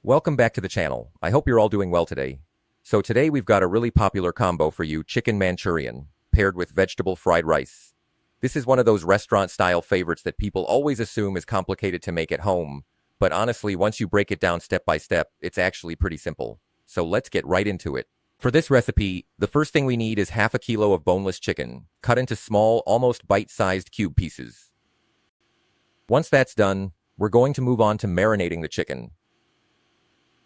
Welcome back to the channel. I hope you're all doing well today. So today we've got a really popular combo for you, chicken Manchurian, paired with vegetable fried rice. This is one of those restaurant-style favorites that people always assume is complicated to make at home, but honestly, once you break it down step by step, it's actually pretty simple. So let's get right into it. For this recipe, the first thing we need is half a kilo of boneless chicken, cut into small, almost bite-sized cube pieces. Once that's done, we're going to move on to marinating the chicken.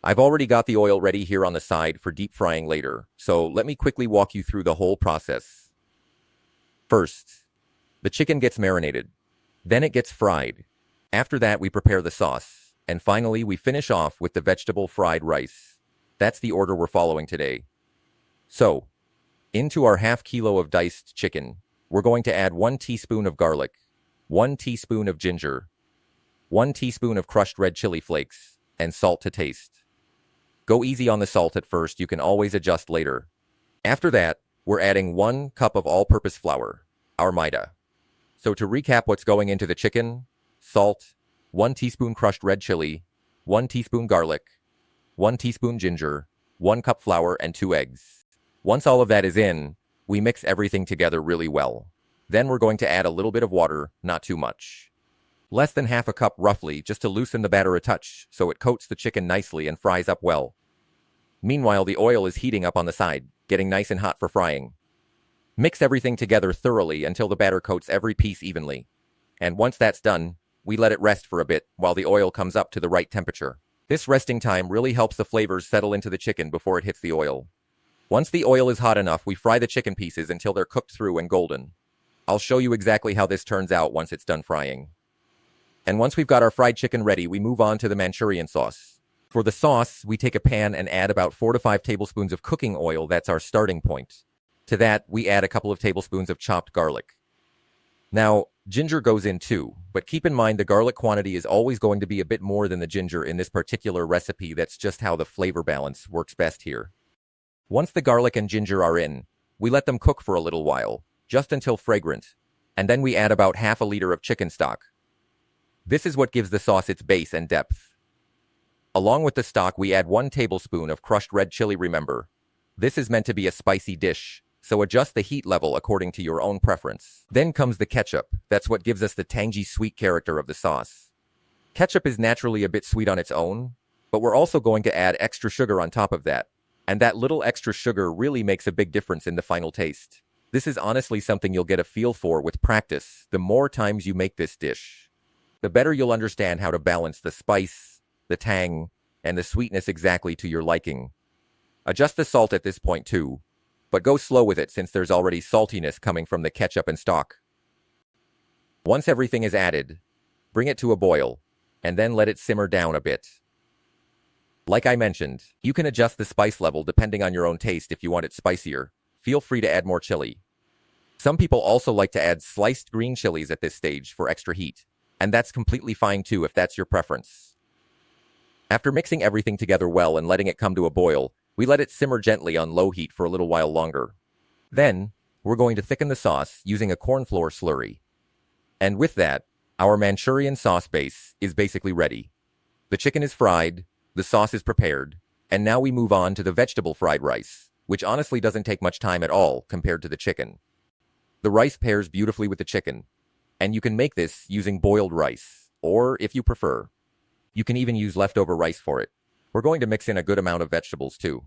I've already got the oil ready here on the side for deep frying later, so let me quickly walk you through the whole process. First, the chicken gets marinated. Then it gets fried. After that, we prepare the sauce. And finally, we finish off with the vegetable fried rice. That's the order we're following today. So, into our half kilo of diced chicken, we're going to add 1 teaspoon of garlic, 1 teaspoon of ginger, 1 teaspoon of crushed red chili flakes, and salt to taste. Go easy on the salt at first, you can always adjust later. After that, we're adding 1 cup of all-purpose flour, our maida. So to recap what's going into the chicken: salt, 1 teaspoon crushed red chili, 1 teaspoon garlic, 1 teaspoon ginger, 1 cup flour, and 2 eggs. Once all of that is in, we mix everything together really well. Then we're going to add a little bit of water, not too much. Less than half a cup roughly, just to loosen the batter a touch, so it coats the chicken nicely and fries up well. Meanwhile, the oil is heating up on the side, getting nice and hot for frying. Mix everything together thoroughly until the batter coats every piece evenly. And once that's done, we let it rest for a bit while the oil comes up to the right temperature. This resting time really helps the flavors settle into the chicken before it hits the oil. Once the oil is hot enough, we fry the chicken pieces until they're cooked through and golden. I'll show you exactly how this turns out once it's done frying. And once we've got our fried chicken ready, we move on to the Manchurian sauce. For the sauce, we take a pan and add about 4 to 5 tablespoons of cooking oil. That's our starting point. To that, we add a couple of tablespoons of chopped garlic. Now, ginger goes in too, but keep in mind the garlic quantity is always going to be a bit more than the ginger in this particular recipe. That's just how the flavor balance works best here. Once the garlic and ginger are in, we let them cook for a little while, just until fragrant, and then we add about half a liter of chicken stock. This is what gives the sauce its base and depth. Along with the stock, we add 1 tablespoon of crushed red chili. Remember, this is meant to be a spicy dish, so adjust the heat level according to your own preference. Then comes the ketchup. That's what gives us the tangy sweet character of the sauce. Ketchup is naturally a bit sweet on its own, but we're also going to add extra sugar on top of that. And that little extra sugar really makes a big difference in the final taste. This is honestly something you'll get a feel for with practice. The more times you make this dish, the better you'll understand how to balance the spice, the tang, and the sweetness exactly to your liking. Adjust the salt at this point too, but go slow with it since there's already saltiness coming from the ketchup and stock. Once everything is added, bring it to a boil, and then let it simmer down a bit. Like I mentioned, you can adjust the spice level depending on your own taste. If you want it spicier, feel free to add more chili. Some people also like to add sliced green chilies at this stage for extra heat, and that's completely fine too if that's your preference. After mixing everything together well and letting it come to a boil, we let it simmer gently on low heat for a little while longer. Then, we're going to thicken the sauce using a corn flour slurry. And with that, our Manchurian sauce base is basically ready. The chicken is fried, the sauce is prepared, and now we move on to the vegetable fried rice, which honestly doesn't take much time at all compared to the chicken. The rice pairs beautifully with the chicken, and you can make this using boiled rice, or if you prefer, you can even use leftover rice for it. We're going to mix in a good amount of vegetables too.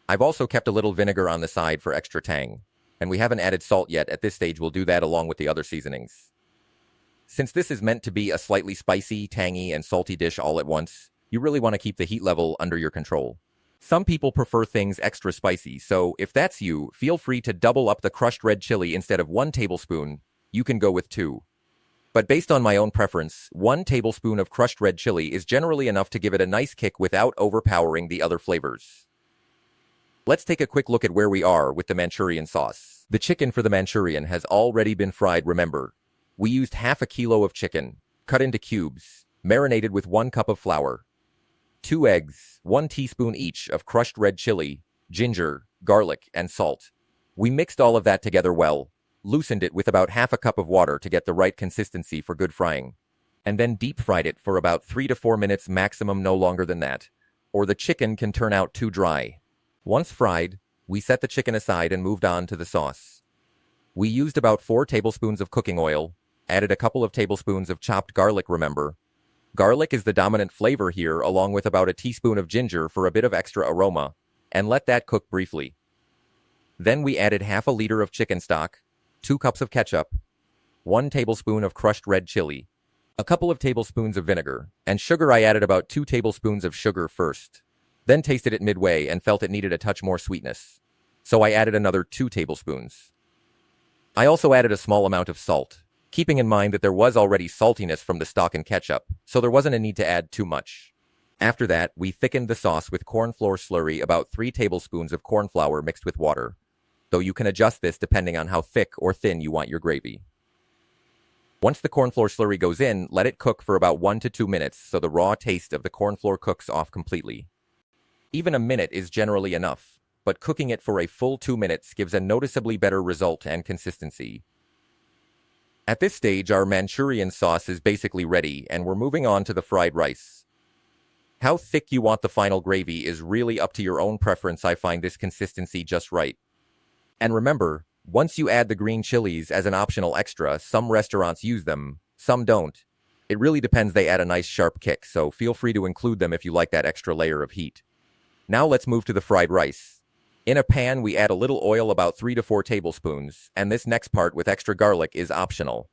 I've also kept a little vinegar on the side for extra tang, and we haven't added salt yet. At this stage, we'll do that along with the other seasonings. Since this is meant to be a slightly spicy, tangy, and salty dish all at once, you really want to keep the heat level under your control. Some people prefer things extra spicy, so if that's you, feel free to double up the crushed red chili. Instead of 1 tablespoon, you can go with 2. But based on my own preference, 1 tablespoon of crushed red chili is generally enough to give it a nice kick without overpowering the other flavors. Let's take a quick look at where we are with the Manchurian sauce. The chicken for the Manchurian has already been fried. Remember, we used half a kilo of chicken, cut into cubes, marinated with 1 cup of flour, 2 eggs, 1 teaspoon each of crushed red chili, ginger, garlic, and salt. We mixed all of that together well, loosened it with about half a cup of water to get the right consistency for good frying, and then deep fried it for about 3 to 4 minutes maximum, no longer than that. or the chicken can turn out too dry. Once fried, we set the chicken aside and moved on to the sauce. We used about 4 tablespoons of cooking oil, added a couple of tablespoons of chopped garlic, remember. Garlic is the dominant flavor here, along with about a teaspoon of ginger for a bit of extra aroma, and let that cook briefly. Then we added half a liter of chicken stock, 2 cups of ketchup, 1 tablespoon of crushed red chili, a couple of tablespoons of vinegar, and sugar. I added about 2 tablespoons of sugar first, then tasted it midway and felt it needed a touch more sweetness, so I added another 2 tablespoons. I also added a small amount of salt, keeping in mind that there was already saltiness from the stock and ketchup, so there wasn't a need to add too much. After that, we thickened the sauce with corn flour slurry, about 3 tablespoons of corn flour mixed with water, though you can adjust this depending on how thick or thin you want your gravy. Once the corn flour slurry goes in, let it cook for about 1 to 2 minutes so the raw taste of the corn flour cooks off completely. Even a minute is generally enough, but cooking it for a full 2 minutes gives a noticeably better result and consistency. At this stage, our Manchurian sauce is basically ready, and we're moving on to the fried rice. How thick you want the final gravy is really up to your own preference. I find this consistency just right. And remember, once you add the green chilies as an optional extra, some restaurants use them, some don't. It really depends. They add a nice sharp kick, so feel free to include them if you like that extra layer of heat. Now let's move to the fried rice. In a pan, we add a little oil, about 3 to 4 tablespoons, and this next part with extra garlic is optional.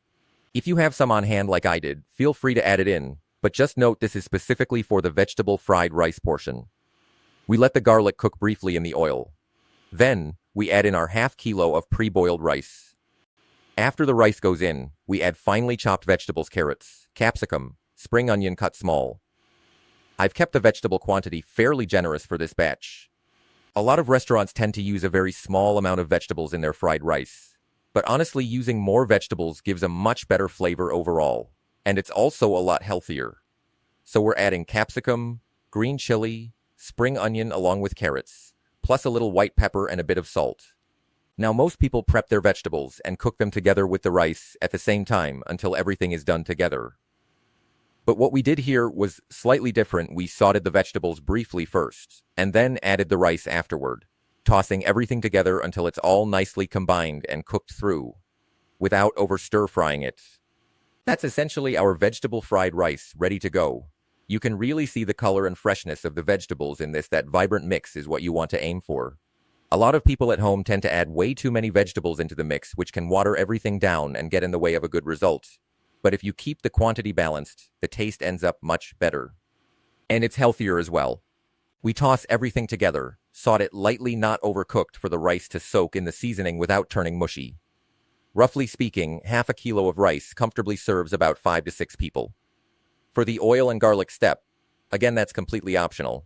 If you have some on hand like I did, feel free to add it in, but just note this is specifically for the vegetable fried rice portion. We let the garlic cook briefly in the oil. Then, we add in our half kilo of pre-boiled rice. After the rice goes in, we add finely chopped vegetables, carrots, capsicum, spring onion cut small. I've kept the vegetable quantity fairly generous for this batch. A lot of restaurants tend to use a very small amount of vegetables in their fried rice, but honestly, using more vegetables gives a much better flavor overall, and it's also a lot healthier. So we're adding capsicum, green chili, spring onion along with carrots, plus a little white pepper and a bit of salt. Now most people prep their vegetables and cook them together with the rice at the same time until everything is done together. But what we did here was slightly different. We sauteed the vegetables briefly first, and then added the rice afterward, tossing everything together until it's all nicely combined and cooked through, without over stir-frying it. That's essentially our vegetable fried rice ready to go. You can really see the color and freshness of the vegetables in this. That vibrant mix is what you want to aim for. A lot of people at home tend to add way too many vegetables into the mix, which can water everything down and get in the way of a good result. But if you keep the quantity balanced, the taste ends up much better. And it's healthier as well. We toss everything together, saute it lightly, not overcooked, for the rice to soak in the seasoning without turning mushy. Roughly speaking, half a kilo of rice comfortably serves about 5 to 6 people. For the oil and garlic step, again, that's completely optional.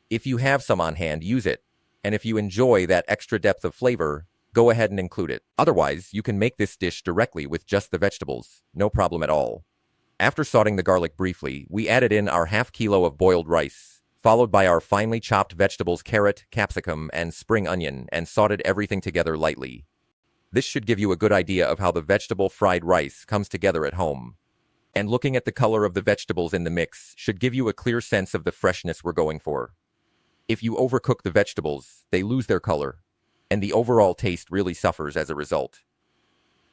If you have some on hand, use it. And if you enjoy that extra depth of flavor, go ahead and include it. Otherwise, you can make this dish directly with just the vegetables, no problem at all. After sauteing the garlic briefly, we added in our half kilo of boiled rice, followed by our finely chopped vegetables, carrot, capsicum, and spring onion, and sauteed everything together lightly. This should give you a good idea of how the vegetable fried rice comes together at home. And looking at the color of the vegetables in the mix should give you a clear sense of the freshness we're going for. If you overcook the vegetables, they lose their color, and the overall taste really suffers as a result.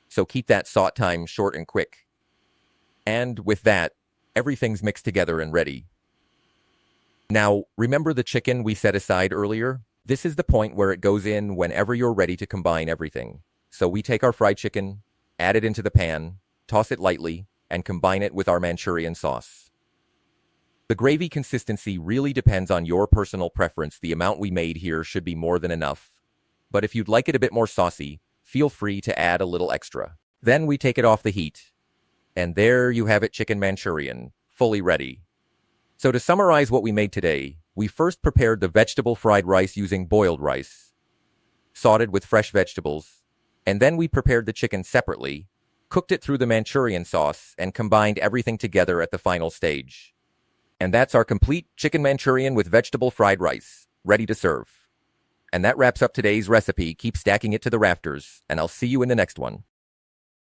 So keep that saute time short and quick. And with that, everything's mixed together and ready. Now, remember the chicken we set aside earlier? This is the point where it goes in whenever you're ready to combine everything. So we take our fried chicken, add it into the pan, toss it lightly, and combine it with our Manchurian sauce. The gravy consistency really depends on your personal preference. The amount we made here should be more than enough. But if you'd like it a bit more saucy, feel free to add a little extra. Then we take it off the heat. And there you have it, chicken Manchurian, fully ready. So to summarize what we made today, we first prepared the vegetable fried rice using boiled rice, sauteed with fresh vegetables, and then we prepared the chicken separately, cooked it through the Manchurian sauce, and combined everything together at the final stage. And that's our complete chicken Manchurian with vegetable fried rice, ready to serve. And that wraps up today's recipe. Keep stacking it to the rafters, and I'll see you in the next one.